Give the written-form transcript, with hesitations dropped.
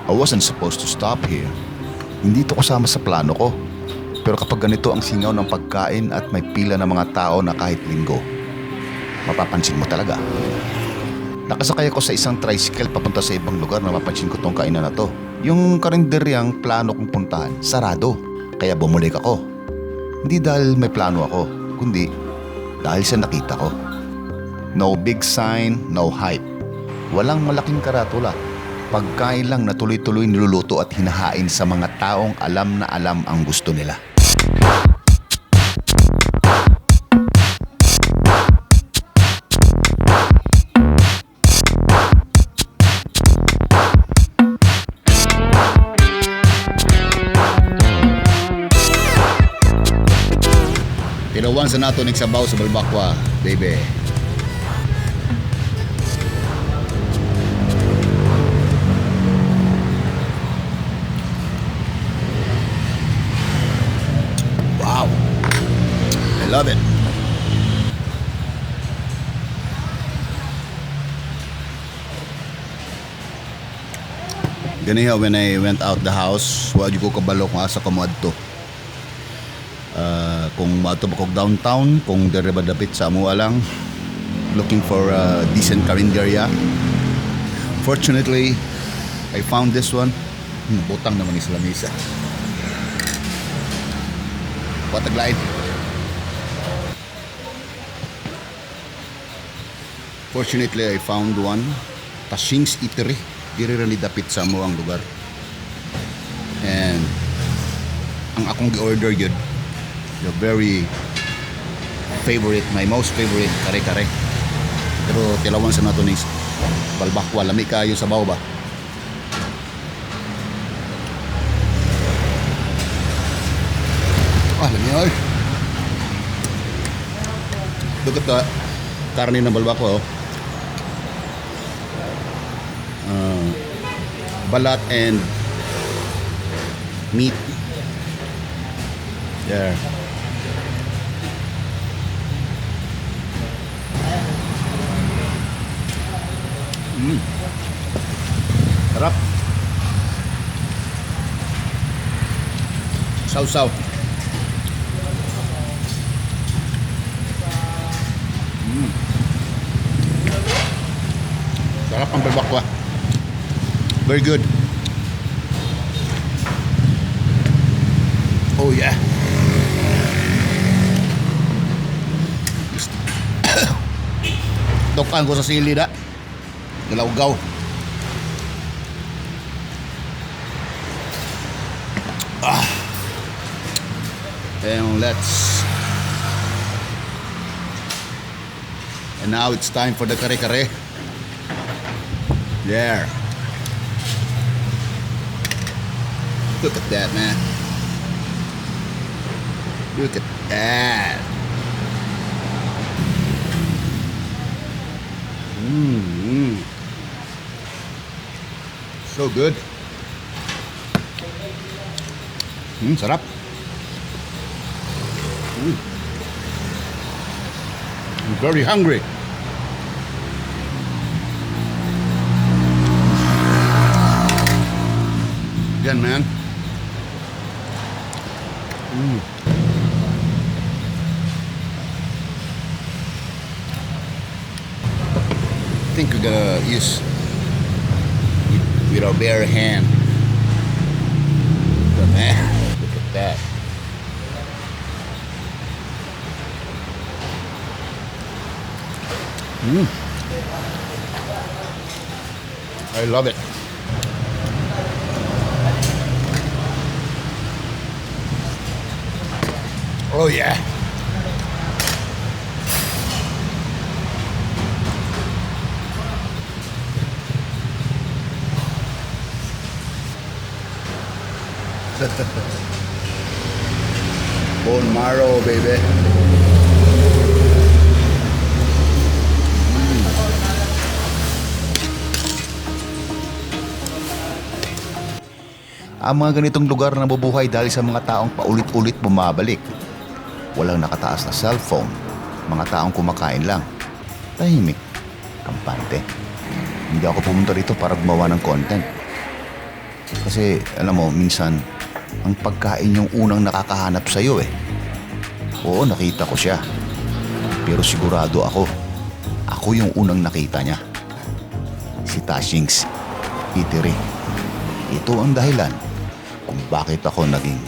I wasn't supposed to stop here. Hindi ito kasama sa plano ko. Pero kapag ganito ang singaw ng pagkain at may pila ng mga tao na kahit linggo, mapapansin mo talaga. Nakasakay ako sa isang tricycle papunta sa ibang lugar na mapansin ko tong kainan na to. Yung karinderyang plano kong puntahan, sarado. Kaya bumalik ako. Hindi dahil may plano ako, kundi dahil sa nakita ko. No big sign, no hype. Walang malaking karatula. Pagkain lang na tuloy-tuloy niluluto at hinahain sa mga taong alam na alam ang gusto nila. Tinawan sa nato nagsabaw sa balbakwa, baby. Wow, I love it. Ganiha when I went out the house, wadi ko kabalo kung asa ko moadto. Kung mato ba kog downtown, kung dere ba dapit sa amuha lang, looking for a decent karinderya. Fortunately, I found this one. Butang naman ni sa lamesa. Pataglain. Fortunately, I found one. Tashing's Eatery. Diri ra ni dapit sa amuha ang lugar. And ang akong gi-order yun, the very favorite, my most favorite kare-kare. Pero tilawan sa nato ni balbakwa, lami kayo sa baw ba? Lami ay. Dugot ka karne ng balbakwa, oh. Balat and meat. There. Sarap. Sausaw. Sarap ang balbakwa. Very good. Oh yeah. Tokan ko sa sili da. Galawgaw. And now it's time for the kare-kare. There. Look at that, man. Look at that. So good. Sarap. I'm very hungry. Again, man. I think we're gonna use it with our bare hand. But man, look at that. I love it. Oh yeah. Bone marrow, baby. Ang mga ganitong lugar na nabubuhay dahil sa mga taong paulit-ulit bumabalik. Walang nakataas na cellphone, mga taong kumakain lang. Tahimik, kampante. Hindi ako pumunta rito para gumawa ng content. Kasi alam mo, minsan ang pagkain yung unang nakakahanap sa'yo eh. Oo, nakita ko siya. Pero sigurado ako yung unang nakita niya. Si Tashing's Eatery. Ito ang dahilan kung bakit ako naging